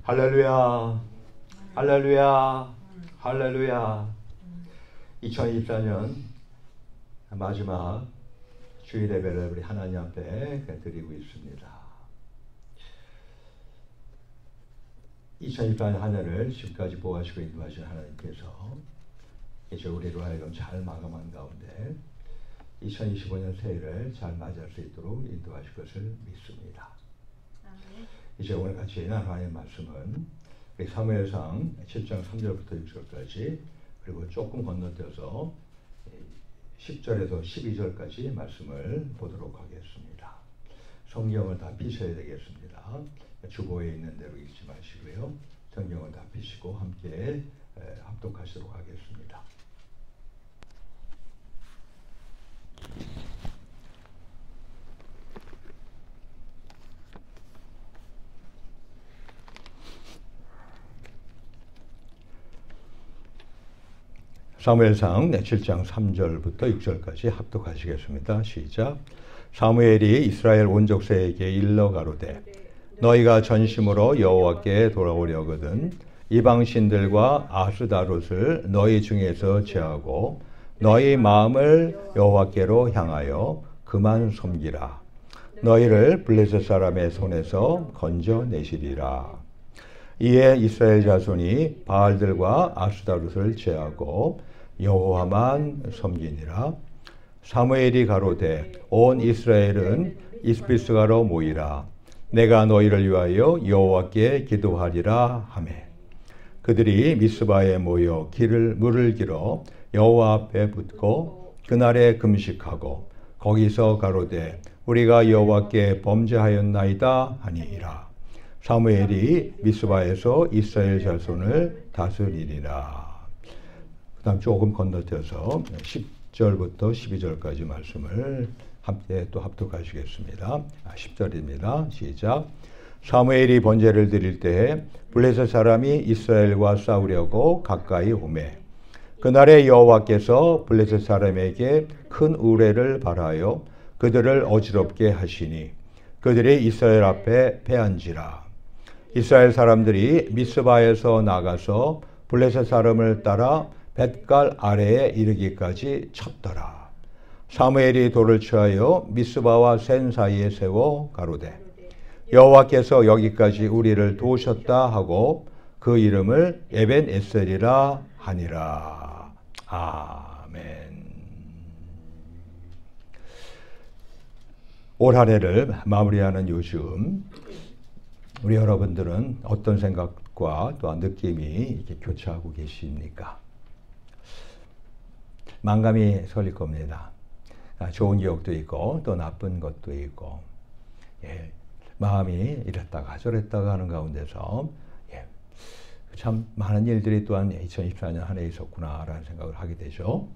할렐루야, 할렐루야, 할렐루야. 2024년 마지막 주일 예배를 우리 하나님 앞에 드리고 있습니다. 2024년 한 해를 지금까지 보아주시고 인도하신 하나님께서 이제 우리로 하여금 잘 마감한 가운데 2025년 새해를 잘 맞이할 수 있도록 인도하실 것을 믿습니다. 이제 오늘 같이 하나님의 말씀은 우리 사무엘상 7장 3절부터 6절까지 그리고 조금 건너뛰어서 10절에서 12절까지 말씀을 보도록 하겠습니다. 성경을 다 피셔야 되겠습니다. 주보에 있는 대로 읽지 마시고요. 성경을 다 피시고 함께 합독하시도록 하겠습니다. 사무엘상 7장 3절부터 6절까지 합독하시겠습니다. 시작. 사무엘이 이스라엘 온 족속에게 일러 가로되 너희가 전심으로 여호와께 돌아오려거든 이방 신들과 아스다롯을 너희 중에서 제하고 너희 마음을 여호와께로 향하여 그만 섬기라. 너희를 블레셋 사람의 손에서 건져내시리라. 이에 이스라엘 자손이 바알들과 아스다롯을 제하고 여호와만 섬기니라. 사무엘이 가로되 온 이스라엘은 이스비스가로 모이라. 내가 너희를 위하여 여호와께 기도하리라 하매 그들이 미스바에 모여 물을 길어 여호와 앞에 붓고 그날에 금식하고 거기서 가로되 우리가 여호와께 범죄하였나이다 하니이라. 사무엘이 미스바에서 이스라엘 자손을 다스리리라. 그 다음 조금 건너뛰어서 10절부터 12절까지 말씀을 함께 또 합독하시겠습니다. 10절입니다. 시작. 사무엘이 번제를 드릴 때에 블레셋 사람이 이스라엘과 싸우려고 가까이 오매 그날에 여호와께서 블레셋 사람에게 큰 우레를 발하여 그들을 어지럽게 하시니 그들이 이스라엘 앞에 패한지라. 이스라엘 사람들이 미스바에서 나가서 블레셋 사람을 따라 뱃갈 아래에 이르기까지 쳤더라. 사무엘이 돌을 취하여 미스바와 센 사이에 세워 가로되 여호와께서 여기까지 우리를 도우셨다 하고 그 이름을 에벤 에셀이라 하니라. 아멘. 올 한 해를 마무리하는 요즘 우리 여러분들은 어떤 생각과 또한 느낌이 이렇게 교차하고 계십니까? 만감이 설릴 겁니다. 좋은 기억도 있고 또 나쁜 것도 있고 마음이 이랬다가 저랬다가 하는 가운데서 참 많은 일들이 또한 2024년 한 해에 있었구나라는 생각을 하게 되죠.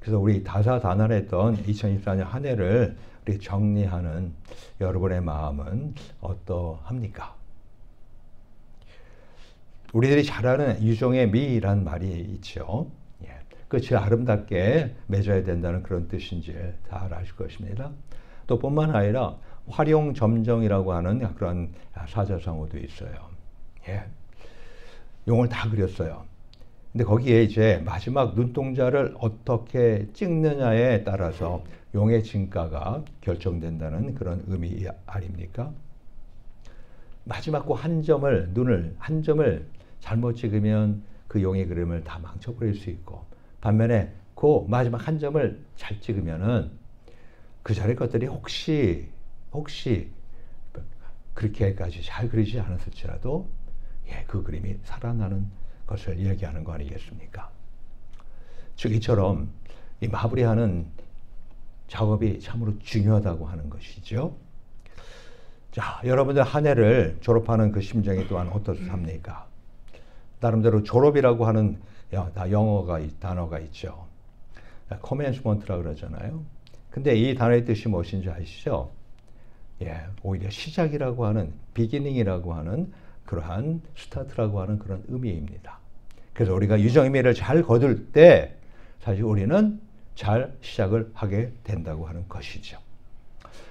그래서 우리 다사다난했던 2024년 한 해를 우리 정리하는 여러분의 마음은 어떠합니까? 우리들이 잘 아는 유종의 미란 말이 있죠. 끝이 아름답게 맺어야 된다는 그런 뜻인지 잘 아실 것입니다. 또 뿐만 아니라 활용점정이라고 하는 그런 사자성어도 있어요. 용을 다 그렸어요. 근데 거기에 이제 마지막 눈동자를 어떻게 찍느냐에 따라서 용의 진가가 결정된다는 그런 의미 아닙니까? 마지막 그 한 점을 잘못 찍으면 그 용의 그림을 다 망쳐버릴 수 있고 반면에 그 마지막 한 점을 잘 찍으면은 그 자리 것들이 혹시 그렇게까지 잘 그리지 않았을지라도 그 그림이 살아나는 것을 이야기하는 거 아니겠습니까? 즉 이처럼 이 마무리하는 작업이 참으로 중요하다고 하는 것이죠. 자, 여러분들 한 해를 졸업하는 그 심정이 또한 어떻습니까? 나름대로 졸업이라고 하는 단어가 있죠. commencement라고 그러잖아요. 근데 이 단어의 뜻이 무엇인지 아시죠? 오히려 시작이라고 하는 beginning이라고 하는 그러한 스타트라고 하는 그런 의미입니다. 그래서 우리가 유정의미를 잘 거둘 때 사실 우리는 잘 시작을 하게 된다고 하는 것이죠.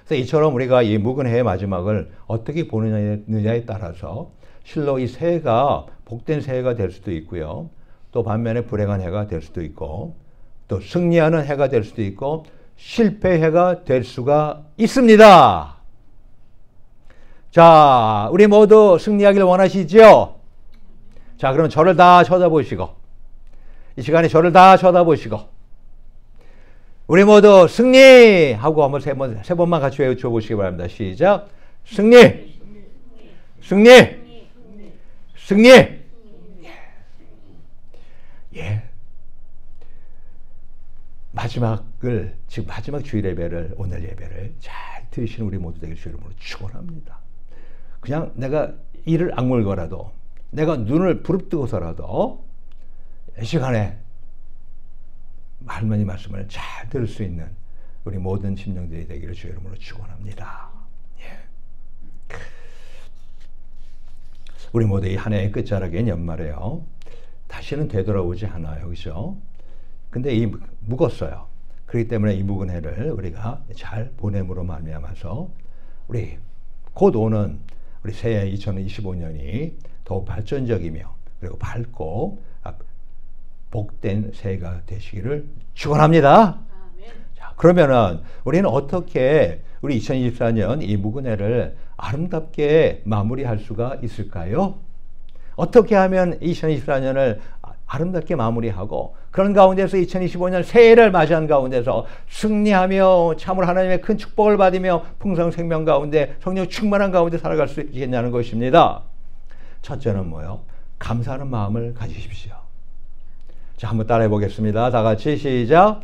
그래서 이처럼 우리가 이 묵은 해의 마지막을 어떻게 보느냐에 따라서 실로 이 새해가 복된 새해가 될 수도 있고요. 또 반면에 불행한 해가 될 수도 있고, 또 승리하는 해가 될 수도 있고, 실패 해가 될 수가 있습니다. 자, 우리 모두 승리하길 원하시죠? 자, 그럼 저를 다 쳐다보시고, 이 시간에 저를 다 쳐다보시고, 우리 모두 승리! 하고 한번 세 번만 같이 외쳐보시기 바랍니다. 시작. 승리! 승리! 승리! 예. 지금 마지막 주일 예배를, 오늘 예배를 잘 들으시는 우리 모두 되길 주 이름으로 축원합니다. 그냥 내가 이를 악물고라도, 내가 눈을 부릅뜨고서라도 이 시간에 하나님 말씀을 잘 들을 수 있는 우리 모든 심령들이 되기를 주 이름으로 축원합니다. 예. 우리 모두 이 한 해의 끝자락엔 연말에요. 다시는 되돌아오지 않아요. 그죠? 근데 이 묵었어요. 그렇기 때문에 이 묵은 해를 우리가 잘 보냄으로 말미암아서 우리 곧 오는 우리 새해 2025년이 더욱 발전적이며 그리고 밝고 복된 새해가 되시기를 축원합니다. 자, 그러면은 우리는 어떻게 우리 2024년 이 묵은 해를 아름답게 마무리할 수가 있을까요? 어떻게 하면 2024년을 아름답게 마무리하고 그런 가운데서 2025년 새해를 맞이한 가운데서 승리하며 참으로 하나님의 큰 축복을 받으며 풍성 생명 가운데 성령 충만한 가운데 살아갈 수 있겠냐는 것입니다. 첫째는 뭐요? 감사하는 마음을 가지십시오. 자, 한번 따라해 보겠습니다. 다 같이 시작.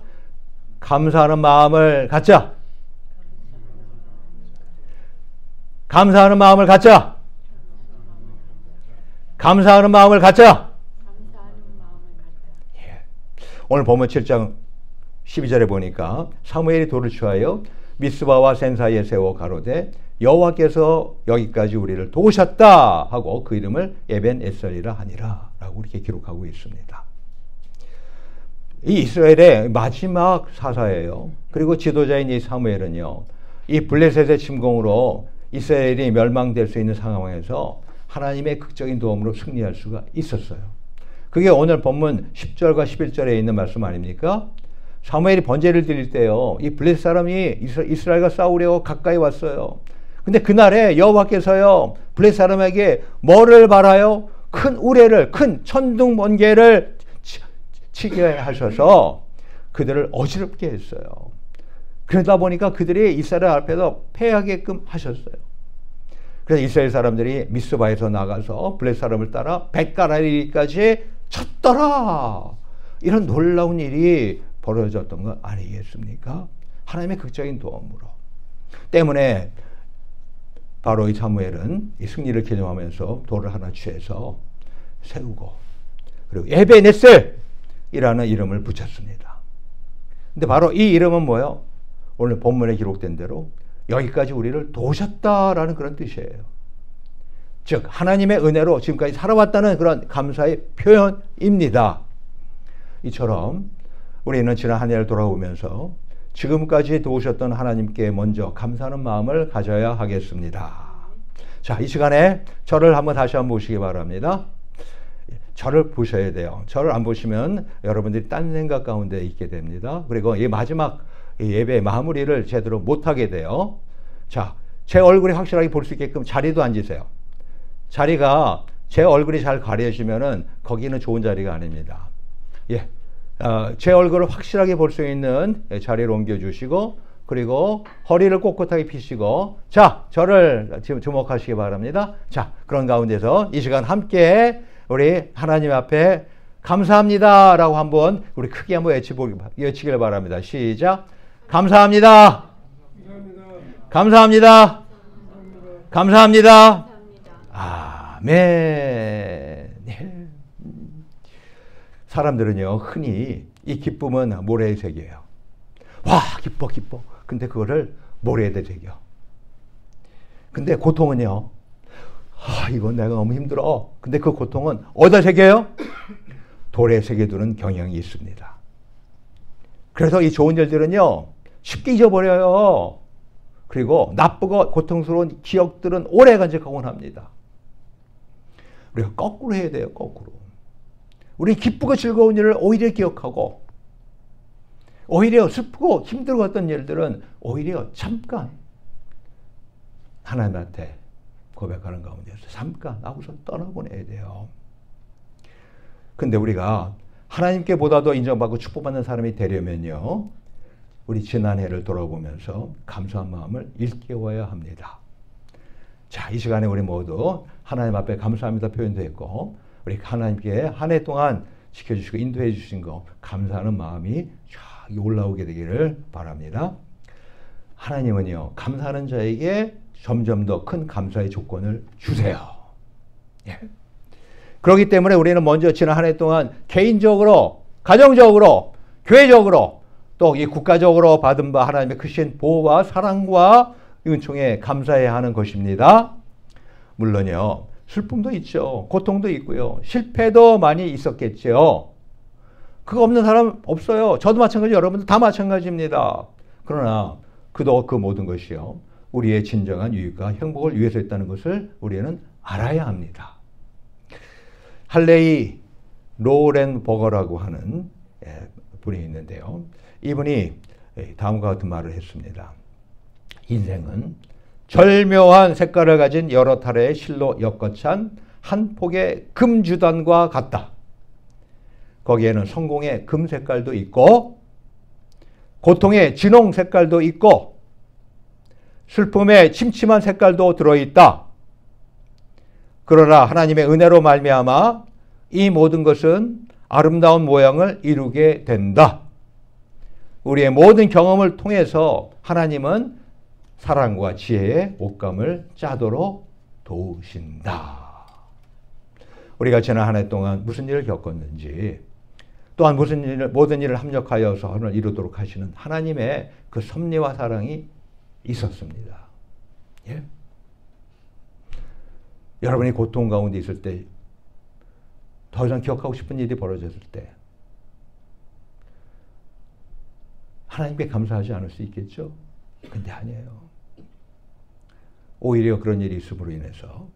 감사하는 마음을 갖자. 감사하는 마음을 갖자. 감사하는 마음을 갖자. 예. 오늘 보면 7장 12절에 보니까 사무엘이 돌을 취하여 미스바와 센 사이에 세워 가로되 여호와께서 여기까지 우리를 도우셨다 하고 그 이름을 에벤 에셀이라 하니라 라고 이렇게 기록하고 있습니다. 이 이스라엘의 마지막 사사예요. 그리고 지도자인 이 사무엘은요, 이 블레셋의 침공으로 이스라엘이 멸망될 수 있는 상황에서 하나님의 극적인 도움으로 승리할 수가 있었어요. 그게 오늘 본문 10절과 11절에 있는 말씀 아닙니까? 사무엘이 번제를 드릴 때요, 이 블레셋 사람이 이스라엘과 싸우려고 가까이 왔어요. 근데 그날에 여호와께서요, 블레셋 사람에게 뭐를 바라요? 큰 우레를, 큰 천둥 번개를 치게 하셔서 그들을 어지럽게 했어요. 그러다 보니까 그들이 이스라엘 앞에서 패하게끔 하셨어요. 그래서 이스라엘 사람들이 미스바에서 나가서 블레셋 사람을 따라 벳가라리까지 쳤더라. 이런 놀라운 일이 벌어졌던 거 아니겠습니까? 하나님의 극적인 도움으로. 때문에 바로 이 사무엘은 이 승리를 기념하면서 돌을 하나 취해서 세우고 그리고 에벤에셀이라는 이름을 붙였습니다. 근데 바로 이 이름은 뭐예요? 오늘 본문에 기록된 대로 여기까지 우리를 도우셨다라는 그런 뜻이에요. 즉 하나님의 은혜로 지금까지 살아왔다는 그런 감사의 표현입니다. 이처럼 우리는 지난 한 해를 돌아보면서 지금까지 도우셨던 하나님께 먼저 감사하는 마음을 가져야 하겠습니다. 자, 이 시간에 저를 다시 한번 보시기 바랍니다. 저를 보셔야 돼요. 저를 안 보시면 여러분들이 딴 생각 가운데 있게 됩니다. 그리고 이 마지막 예배 마무리를 제대로 못하게 돼요. 자, 제 얼굴이 확실하게 볼 수 있게끔 자리도 앉으세요. 자리가 제 얼굴이 잘 가려지면은 거기는 좋은 자리가 아닙니다. 예. 제 얼굴을 확실하게 볼 수 있는 자리로 옮겨주시고 그리고 허리를 꼿꼿하게 펴시고 자, 저를 지금 주목하시기 바랍니다. 자, 그런 가운데서 이 시간 함께 우리 하나님 앞에 감사합니다 라고 한번 우리 크게 한번 외치길 바랍니다. 시작. 감사합니다. 감사합니다. 감사합니다. 아멘. 사람들은요, 흔히 이 기쁨은 모래의 색이에요. 와, 기뻐. 근데 그거를 모래에 새겨. 근데 고통은요, 이건 내가 너무 힘들어. 근데 그 고통은 어디다 새겨요? 돌에 새겨두는 경향이 있습니다. 그래서 이 좋은 일들은요, 쉽게 잊어버려요. 그리고 나쁘고 고통스러운 기억들은 오래 간직하곤 합니다. 우리가 거꾸로 해야 돼요. 거꾸로. 우리 기쁘고 즐거운 일을 오히려 기억하고, 오히려 슬프고 힘들고 했던 일들은 오히려 잠깐 하나님한테 고백하는 가운데서 잠깐 하고서 떠나보내야 돼요. 근데 우리가 하나님께 보다 더 인정받고 축복받는 사람이 되려면요, 우리 지난 해를 돌아보면서 감사한 마음을 일깨워야 합니다. 자, 이 시간에 우리 모두 하나님 앞에 감사합니다 표현도 했고, 우리 하나님께 한 해 동안 지켜주시고 인도해 주신 거 감사하는 마음이 쫙 올라오게 되기를 바랍니다. 하나님은요, 감사하는 자에게 점점 더 큰 감사의 조건을 주세요. 예. 그렇기 때문에 우리는 먼저 지난 한 해 동안 개인적으로, 가정적으로, 교회적으로, 또 이 국가적으로 받은 바 하나님의 크신 보호와 사랑과 은총에 감사해야 하는 것입니다. 물론요, 슬픔도 있죠. 고통도 있고요. 실패도 많이 있었겠죠. 그거 없는 사람 없어요. 저도 마찬가지, 여러분도 다 마찬가지입니다. 그러나 그 모든 것이요, 우리의 진정한 유익과 행복을 위해서 했다는 것을 우리는 알아야 합니다. 할레이 로렌버거라고 하는 분이 있는데요. 이분이 다음과 같은 말을 했습니다. 인생은 절묘한 색깔을 가진 여러 타래의 실로 엮어찬 한 폭의 금주단과 같다. 거기에는 성공의 금 색깔도 있고, 고통의 진홍 색깔도 있고, 슬픔의 침침한 색깔도 들어있다. 그러나 하나님의 은혜로 말미암아 이 모든 것은 아름다운 모양을 이루게 된다. 우리의 모든 경험을 통해서 하나님은 사랑과 지혜의 옷감을 짜도록 도우신다. 우리가 지난 한 해 동안 무슨 일을 겪었는지, 또한 모든 일을 합력하여서 하늘 이루도록 하시는 하나님의 그 섭리와 사랑이 있었습니다. 예? 여러분이 고통 가운데 있을 때, 더 이상 기억하고 싶은 일이 벌어졌을 때 하나님께 감사하지 않을 수 있겠죠? 근데 아니에요. 오히려 그런 일이 있음으로 인해서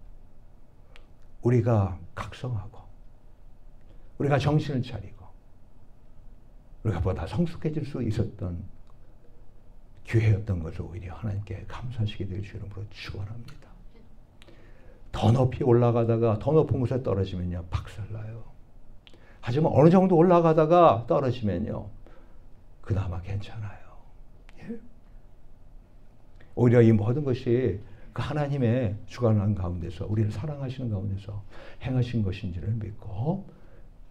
우리가 각성하고, 우리가 정신을 차리고, 우리가 보다 성숙해질 수 있었던 기회였던 것을 오히려 하나님께 감사하시게 될 주 이름으로 축원합니다. 더 높이 올라가다가 더 높은 곳에 떨어지면요, 박살나요. 하지만 어느 정도 올라가다가 떨어지면요, 그나마 괜찮아요. 예? 오히려 이 모든 것이 그 하나님의 주관하는 가운데서, 우리를 사랑하시는 가운데서 행하신 것인지를 믿고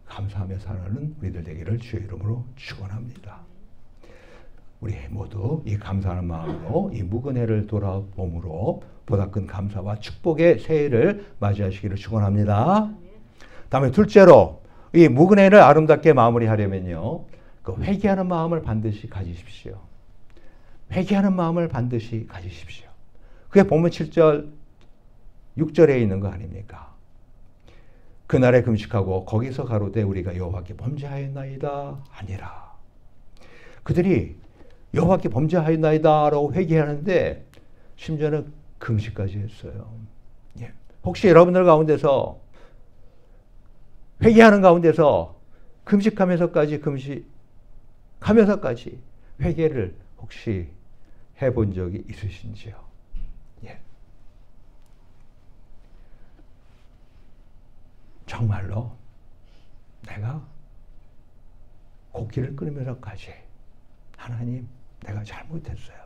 감사하며 살아가는 우리들 되기를 주의 이름으로 축원합니다. 우리 모두 이 감사하는 마음으로 이 묵은 해를 돌아봄으로 보다 큰 감사와 축복의 새해를 맞이하시기를 축원합니다. 다음에 둘째로, 이 묵은 해를 아름답게 마무리하려면요, 그 회개하는 마음을 반드시 가지십시오. 회개하는 마음을 반드시 가지십시오. 그게 본문 7절, 6절에 있는 거 아닙니까? 그날에 금식하고 거기서 가로되 우리가 여호와께 범죄하였나이다 아니라. 그들이 여호와께 범죄하였나이다라고 회개하는데 심지어는 금식까지 했어요. 예. 혹시 여러분들 가운데서 회개하는 가운데서 금식하면서까지 회개를 혹시 해본 적이 있으신지요? 예. 정말로 내가 곡기를 끊으면서까지 하나님, 내가 잘못했어요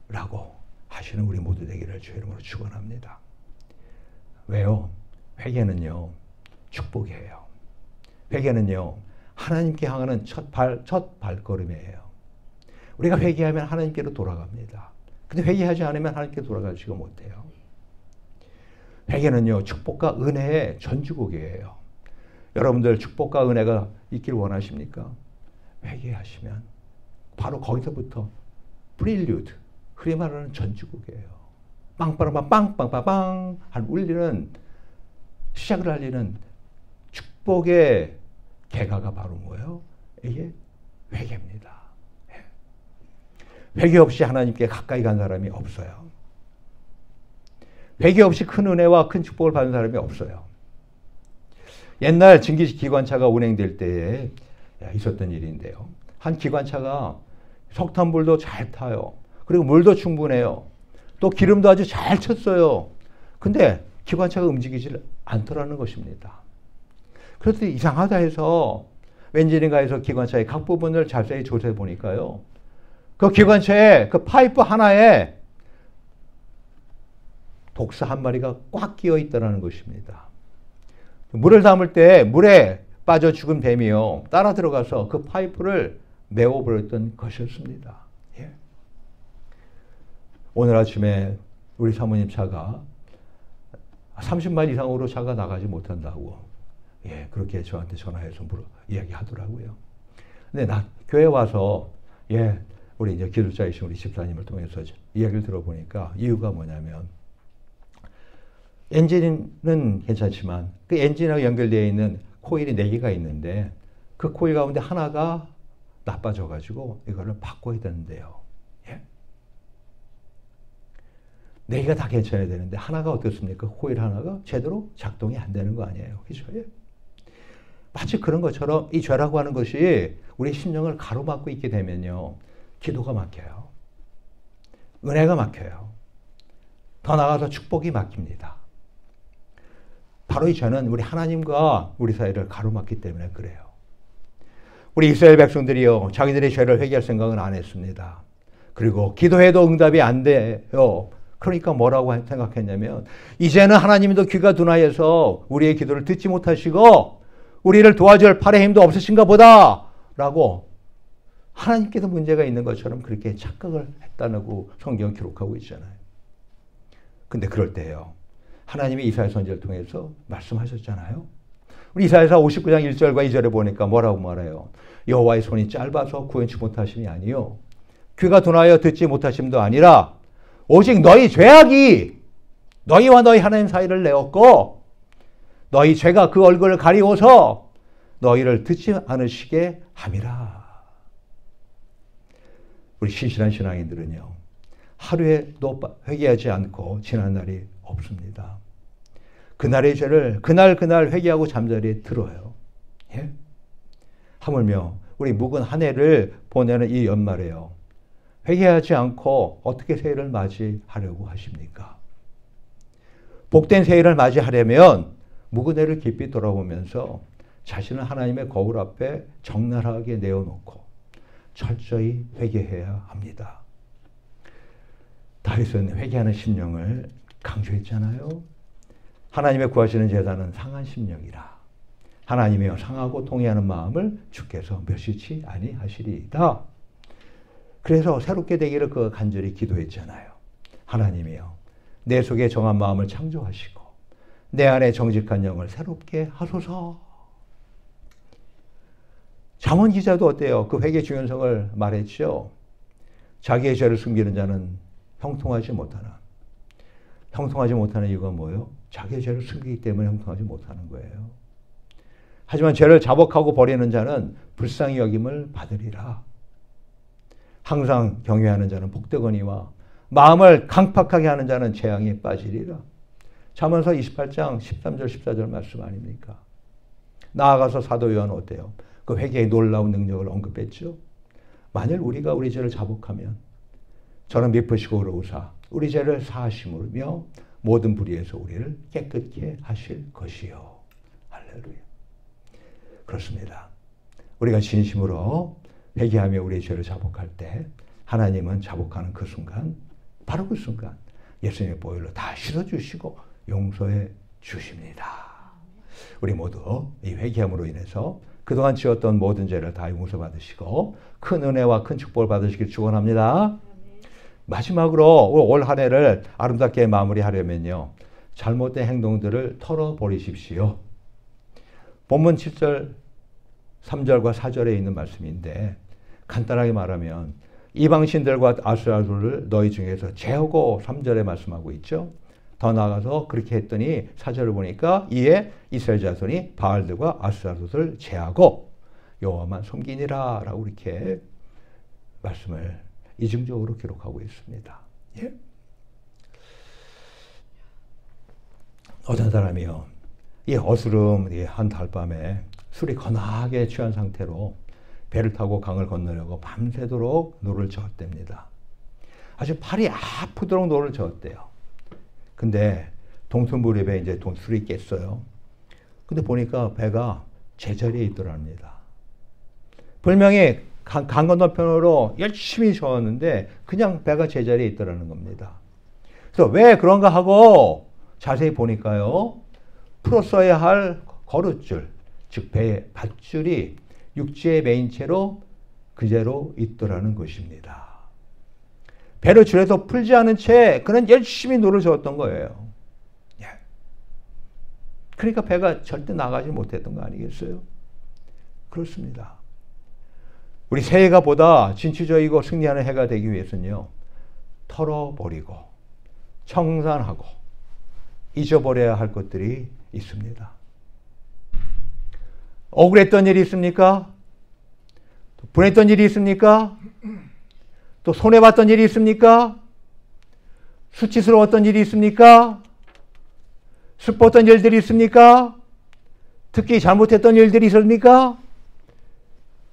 라고 하시는 우리 모두 되기를 주의 이름으로 축원합니다. 왜요? 회개는요, 축복이에요. 회개는요, 하나님께 향하는 첫 발걸음이에요. 우리가 회개하면 하나님께로 돌아갑니다. 근데 회개하지 않으면 하나님께 돌아가지가 못해요. 회개는요, 축복과 은혜의 전주곡이에요. 여러분들 축복과 은혜가 있기를 원하십니까? 회개하시면 바로 거기서부터 프릴류드, 흔히 말하는 전주곡이에요. 빵빵빵 빵빵빵빵 한 울리는, 시작을 알리는 축복의 개가가 바로 뭐예요? 이게 회개입니다. 회개 없이 하나님께 가까이 간 사람이 없어요. 회개 없이 큰 은혜와 큰 축복을 받은 사람이 없어요. 옛날 증기 기관차가 운행될 때에 있었던 일인데요. 한 기관차가 석탄불도 잘 타요. 그리고 물도 충분해요. 또 기름도 아주 잘 쳤어요. 근데 기관차가 움직이질 않더라는 것입니다. 그래서 이상하다 해서 왠지인가에서 기관차의 각 부분을 자세히 조사해 보니까요. 그 기관차의 그 파이프 하나에 독사 한 마리가 꽉 끼어 있다는 것입니다. 물을 담을 때 물에 빠져 죽은 뱀이요. 따라 들어가서 그 파이프를 메워버렸던 것이었습니다. 예. 오늘 아침에 우리 사모님 차가 30마일 이상으로 차가 나가지 못한다고 예, 그렇게 저한테 전화해서 이야기하더라고요. 근데 교회 와서 예, 우리 이제 기술자이신 우리 집사님을 통해서 이야기를 들어보니까 이유가 뭐냐면 엔진은 괜찮지만 그 엔진하고 연결되어 있는 코일이 4개가 있는데 그 코일 가운데 하나가 나빠져가지고 이거를 바꿔야 되는데요. 예? 4개가 다 괜찮아야 되는데 하나가 어떻습니까? 코일 하나가 제대로 작동이 안 되는 거 아니에요. 그죠? 예? 마치 그런 것처럼 이 죄라고 하는 것이 우리 심령을 가로막고 있게 되면요. 기도가 막혀요. 은혜가 막혀요. 더 나아가서 축복이 막힙니다. 바로 이 죄는 우리 하나님과 우리 사이를 가로막기 때문에 그래요. 우리 이스라엘 백성들이요. 자기들의 죄를 회개할 생각은 안 했습니다. 그리고 기도해도 응답이 안 돼요. 그러니까 뭐라고 생각했냐면 이제는 하나님도 귀가 둔하여서 우리의 기도를 듣지 못하시고 우리를 도와줄 팔의 힘도 없으신가 보다 라고 하나님께서 문제가 있는 것처럼 그렇게 착각을 했다고 성경 기록하고 있잖아요. 근데 그럴 때요. 하나님이 이사야 선지자를 통해서 말씀하셨잖아요. 우리 이사야서 59장 1절과 2절에 보니까 뭐라고 말해요? 여호와의 손이 짧아서 구원치 못하심이 아니요 귀가 둔하여 듣지 못하심도 아니라 오직 너희 죄악이 너희와 너희 하나님 사이를 내었고 너희 죄가 그 얼굴을 가리워서 너희를 듣지 않으시게 함이라. 우리 신실한 신앙인들은요. 하루에도 회개하지 않고 지난 날이 없습니다. 그날의 죄를 그날 회개하고 잠자리에 들어요. 예? 하물며 우리 묵은 한 해를 보내는 이 연말에요. 회개하지 않고 어떻게 새해를 맞이하려고 하십니까? 복된 새해를 맞이하려면 묵은 해를 깊이 돌아보면서 자신을 하나님의 거울 앞에 적나라하게 내어놓고 철저히 회개해야 합니다. 다윗은 회개하는 심령을 강조했잖아요. 하나님의 구하시는 제단은 상한 심령이라. 하나님이여 상하고 통회하는 마음을 주께서 멸시치 아니하시리이다. 그래서 새롭게 되기를 그 간절히 기도했잖아요. 하나님이여 내 속에 정한 마음을 창조하시고 내 안에 정직한 영을 새롭게 하소서. 잠언 기자도 어때요? 그 회개 중요성을 말했죠. 자기의 죄를 숨기는 자는 형통하지 못하나. 형통하지 못하는 이유가 뭐예요? 자기의 죄를 숨기기 때문에 형통하지 못하는 거예요. 하지만 죄를 자복하고 버리는 자는 불쌍히 여김을 받으리라. 항상 경외하는 자는 복되거니와 마음을 강팍하게 하는 자는 재앙에 빠지리라. 잠언서 28장 13절 14절 말씀 아닙니까? 나아가서 사도 요한은 어때요? 그 회개의 놀라운 능력을 언급했죠. 만일 우리가 우리 죄를 자복하면 저는 미쁘시고 의로우사 우리 죄를 사하심으로 모든 불의에서 우리를 깨끗게 하실 것이요. 할렐루야. 그렇습니다. 우리가 진심으로 회개하며 우리의 죄를 자복할 때 하나님은 자복하는 그 순간 바로 그 순간 예수님의 보혈로 다 씻어주시고 용서해 주십니다. 우리 모두 이 회개함으로 인해서 그동안 지었던 모든 죄를 다 용서받으시고 큰 은혜와 큰 축복을 받으시길 축원합니다. 마지막으로 올 한 해를 아름답게 마무리하려면요. 잘못된 행동들을 털어버리십시오. 본문 7절, 3절과 4절에 있는 말씀인데 간단하게 말하면 이방신들과 아수라들을 너희 중에서 제하고 3절에 말씀하고 있죠. 더 나아가서 그렇게 했더니 4절을 보니까 이에 이스라엘 자손이 바알들과 아수라들을 제하고 여호와만 섬기니라 라고 이렇게 말씀을 이중적으로 기록하고 있습니다. 예? 어떤 사람이요, 이 어스름 한 달밤에 술이 거나하게 취한 상태로 배를 타고 강을 건너려고 밤새도록 노를 저었답니다. 아주 팔이 아프도록 노를 저었대요. 근데 동서무렵에 이제 술이 깼어요. 근데 보니까 배가 제자리에 있더랍니다. 분명히 강 건너편으로 열심히 저었는데 그냥 배가 제자리에 있더라는 겁니다. 그래서 왜 그런가 하고 자세히 보니까요, 풀었어야 할 거룻줄, 즉 배의 밧줄이 육지에 매인 채로 그대로 있더라는 것입니다. 배를 줄에서 풀지 않은 채 그는 열심히 노를 저었던 거예요. 예. 그러니까 배가 절대 나가지 못했던 거 아니겠어요? 그렇습니다. 우리 새해가 보다 진취적이고 승리하는 해가 되기 위해서는요, 털어버리고 청산하고 잊어버려야 할 것들이 있습니다. 억울했던 일이 있습니까? 분했던 일이 있습니까? 또 손해봤던 일이 있습니까? 수치스러웠던 일이 있습니까? 슬펐던 일들이 있습니까? 특히 잘못했던 일들이 있습니까?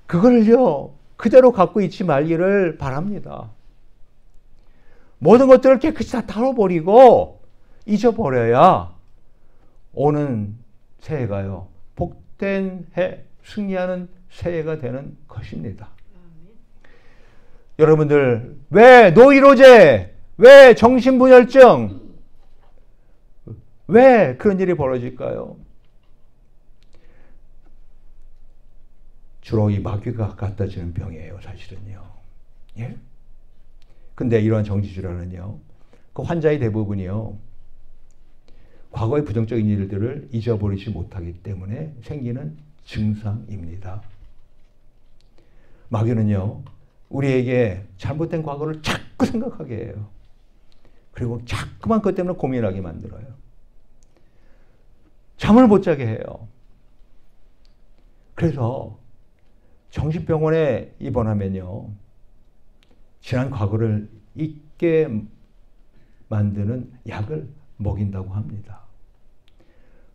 그걸요, 그대로 갖고 있지 말기를 바랍니다. 모든 것들을 깨끗이 다 털어버리고 잊어버려야 오는 새해가요, 복된 해, 승리하는 새해가 되는 것입니다. 여러분들, 왜 노이로제, 왜 정신분열증, 왜 그런 일이 벌어질까요? 주로 이 마귀가 갖다 주는 병이에요, 사실은요. 예? 근데 이러한 정지질환은요, 그 환자의 대부분이요, 과거의 부정적인 일들을 잊어버리지 못하기 때문에 생기는 증상입니다. 마귀는요, 우리에게 잘못된 과거를 자꾸 생각하게 해요. 그리고 자꾸만 그것 때문에 고민하게 만들어요. 잠을 못 자게 해요. 그래서 정신병원에 입원하면요, 지난 과거를 잊게 만드는 약을 먹인다고 합니다.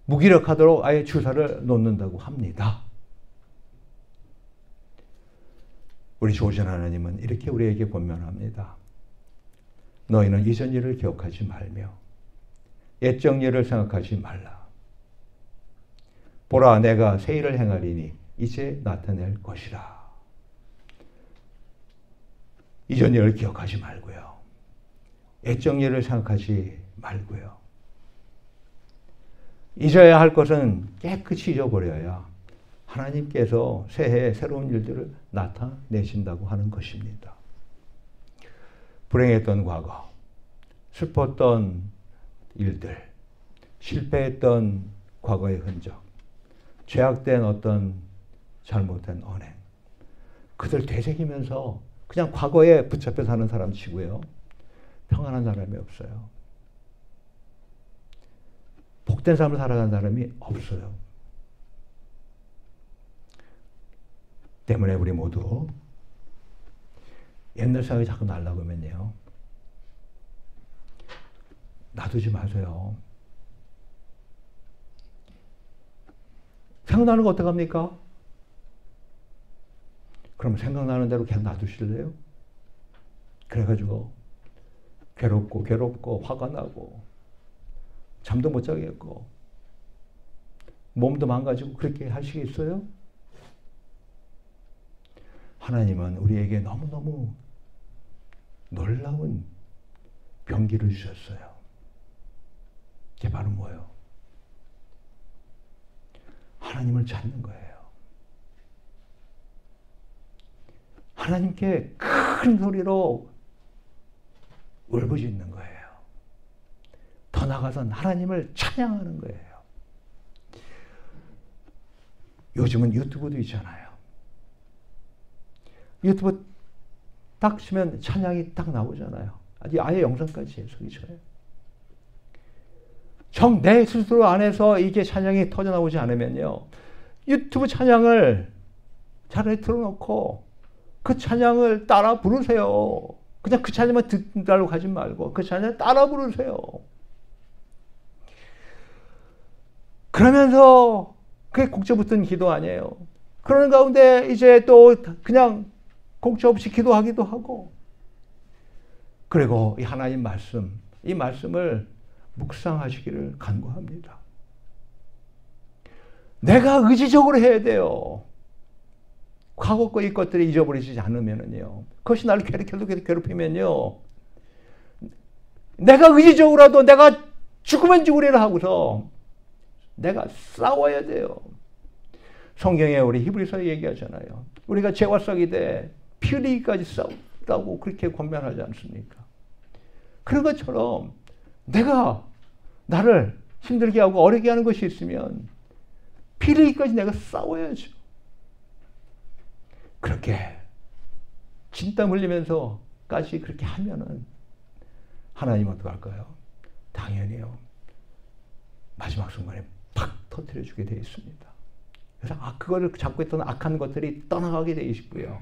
무기력하도록 아예 주사를 놓는다고 합니다. 우리 좋으신 하나님은 이렇게 우리에게 권면합니다. 너희는 이전 일을 기억하지 말며 옛적 일을 생각하지 말라. 보라, 내가 새 일을 행하리니 이제 나타낼 것이라. 이전 일을 기억하지 말고요, 옛적 일을 생각하지 말고요, 잊어야 할 것은 깨끗이 잊어버려야 하나님께서 새해에 새로운 일들을 나타내신다고 하는 것입니다. 불행했던 과거, 슬펐던 일들, 실패했던 과거의 흔적, 죄악된 어떤 잘못된 언행, 그들 되새기면서 그냥 과거에 붙잡혀 사는 사람 치고요, 평안한 사람이 없어요. 복된 삶을 살아가는 사람이 없어요. 때문에 우리 모두 옛날 생각이 자꾸 나려고 하면요, 놔두지 마세요. 생각나는 거 어떡합니까? 그럼 생각나는 대로 그냥 놔두실래요? 그래가지고 괴롭고 화가 나고 잠도 못 자겠고 몸도 망가지고 그렇게 하시겠어요? 하나님은 우리에게 너무너무 놀라운 병기를 주셨어요. 그게 바로 뭐예요? 하나님을 찾는 거예요. 하나님께 큰 소리로 울부짖는 거예요. 더 나아가서는 하나님을 찬양하는 거예요. 요즘은 유튜브도 있잖아요. 유튜브 딱 치면 찬양이 딱 나오잖아요. 아예 영상까지 소리쳐요. 내 스스로 안에서 이게 찬양이 터져나오지 않으면요, 유튜브 찬양을 차라리 틀어놓고 그 찬양을 따라 부르세요. 그냥 그 찬양만 듣는다고 하지 말고 그 찬양을 따라 부르세요. 그러면서 그게 곡조 붙은 기도 아니에요. 그러는 가운데 이제 또 그냥 곡조 없이 기도하기도 하고, 그리고 이 하나님 말씀, 이 말씀을 묵상하시기를 간구합니다. 내가 의지적으로 해야 돼요. 과거 거의 것들이 잊어버리지 않으면요, 그것이 나를 계속 괴롭히면요, 내가 의지적으로라도 내가 죽으면 죽으리라 하고서 내가 싸워야 돼요. 성경에 우리 히브리서에 얘기하잖아요. 우리가 죄와 썩이되 피 흘리기까지 싸우다고 그렇게 권면하지 않습니까? 그런 것처럼 내가 나를 힘들게 하고 어렵게 하는 것이 있으면 피 흘리기까지 내가 싸워야죠. 그렇게 진땀 흘리면서까지 그렇게 하면은 하나님은 어떡할까요? 당연히요, 마지막 순간에 팍 터뜨려 주게 되어 있습니다. 그래서 그거를 잡고 있던 악한 것들이 떠나가게 되어 있고요.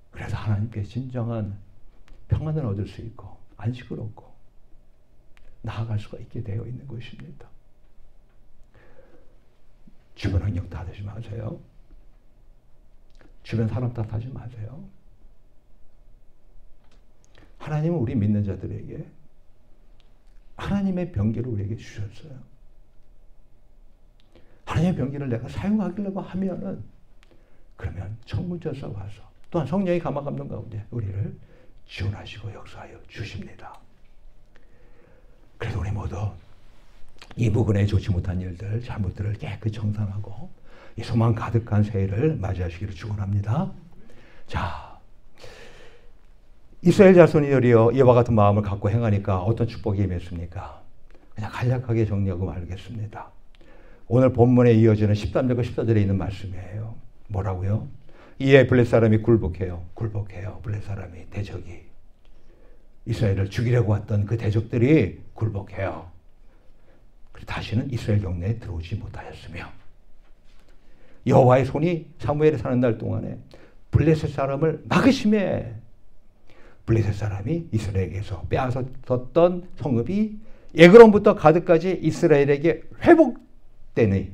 그래서 하나님께 진정한 평안을 얻을 수 있고 안식을 얻고 나아갈 수가 있게 되어 있는 것입니다. 주변 환경 탓하지 마세요. 주변 사람 탓하지 마세요. 하나님은 우리 믿는 자들에게 하나님의 병기를 우리에게 주셨어요. 하나님의 병기를 내가 사용하려고 하면은, 그러면 천군천사 와서 또한 성령의 감화 감동 가운데 우리를 지원하시고 역사하여 주십니다. 그래서 우리 모두 이 부근에 좋지 못한 일들, 잘못들을 깨끗이 정산하고 이 소망 가득한 새해를 맞이하시기를 축원합니다. 자, 이스라엘 자손이여 이와 같은 마음을 갖고 행하니까 어떤 축복이 임했습니까? 그냥 간략하게 정리하고 말겠습니다. 오늘 본문에 이어지는 13절과 14절에 있는 말씀이에요. 뭐라고요? 이에 블레 사람이 굴복해요. 블레 사람이, 대적이, 이스라엘을 죽이려고 왔던 그 대적들이 굴복해요. 그래서 다시는 이스라엘 경내에 들어오지 못하였으며, 여호와의 손이 사무엘이 사는 날 동안에 블레셋 사람을 막으심에 블레셋 사람이 이스라엘에게서 빼앗았던 성읍이 에그론부터 가드까지 이스라엘에게 회복되는,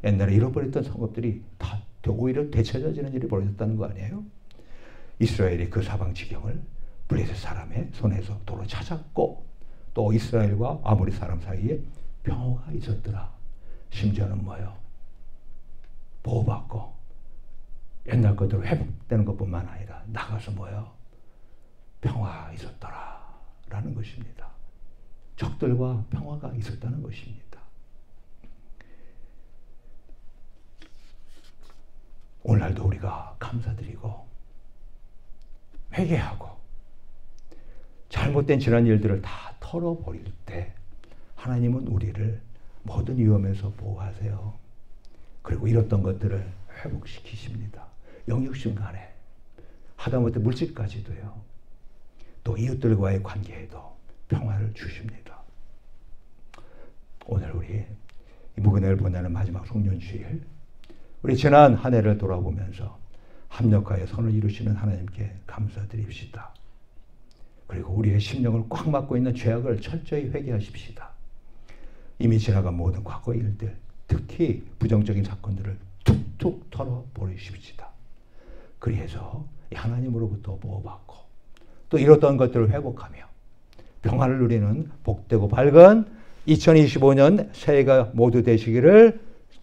옛날에 잃어버렸던 성읍들이 다 오히려 되찾아지는 일이 벌어졌다는 거 아니에요? 이스라엘이 그 사방 지경을 블레셋 사람의 손에서 도로 찾았고, 또 이스라엘과 아모리 사람 사이에 평화가 있었더라. 심지어는 뭐요? 보호받고 옛날 것대로 회복되는 것뿐만 아니라 나가서 뭐요? 평화가 있었더라 라는 것입니다. 적들과 평화가 있었다는 것입니다. 오늘날도 우리가 감사드리고 회개하고 잘못된 지난 일들을 다 털어버릴 때 하나님은 우리를 모든 위험에서 보호하세요. 그리고 잃었던 것들을 회복시키십니다. 영육신간에 하다못해 물질까지도요. 또 이웃들과의 관계에도 평화를 주십니다. 오늘 우리 무근회를 보내는 마지막 송년주일, 우리 지난 한 해를 돌아보면서 합력하여 선을 이루시는 하나님께 감사드립시다. 그리고 우리의 심령을 꽉 막고 있는 죄악을 철저히 회개하십시다. 이미 지나간 모든 과거 일들, 특히 부정적인 사건들을 툭툭 털어버리십시다. 그리해서 하나님으로부터 보호받고 또 잃었던 것들을 회복하며 평화를 누리는 복되고 밝은 2025년 새해가 모두 되시기를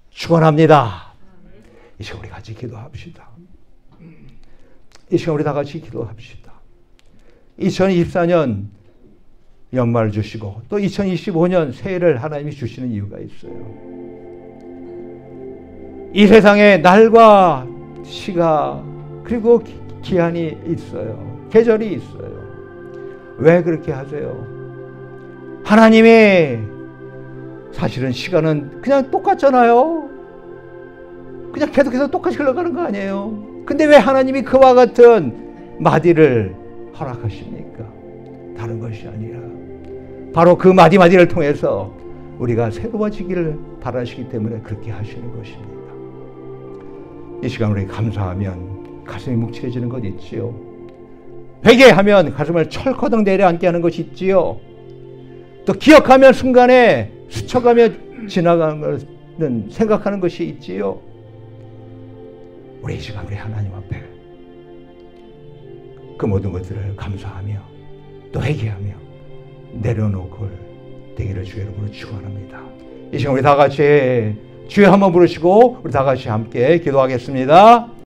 축원합니다. 이 시간 우리 같이 기도합시다. 이 시간 우리 다 같이 기도합시다. 2024년 연말을 주시고 또 2025년 새해를 하나님이 주시는 이유가 있어요. 이 세상에 날과 시가 그리고 기한이 있어요. 계절이 있어요. 왜 그렇게 하세요? 하나님이 사실은 시간은 그냥 똑같잖아요. 그냥 계속해서 똑같이 흘러가는 거 아니에요. 근데 왜 하나님이 그와 같은 마디를 허락하십니까? 다른 것이 아니라 바로 그 마디마디를 통해서 우리가 새로워지기를 바라시기 때문에 그렇게 하시는 것입니다. 이 시간 우리 감사하면 가슴이 묵직해지는 것 있지요. 회개하면 가슴을 철커덕 내려앉게 하는 것이 있지요. 또 기억하면 순간에 스쳐가며 지나가는 것은 생각하는 것이 있지요. 우리 이 시간 우리 하나님 앞에 그 모든 것들을 감사하며 또 회개하며 내려놓고 되기를 주의 이름으로 축원합니다. 이 시간 우리 다 같이 주여 한번 부르시고 우리 다 같이 함께 기도하겠습니다.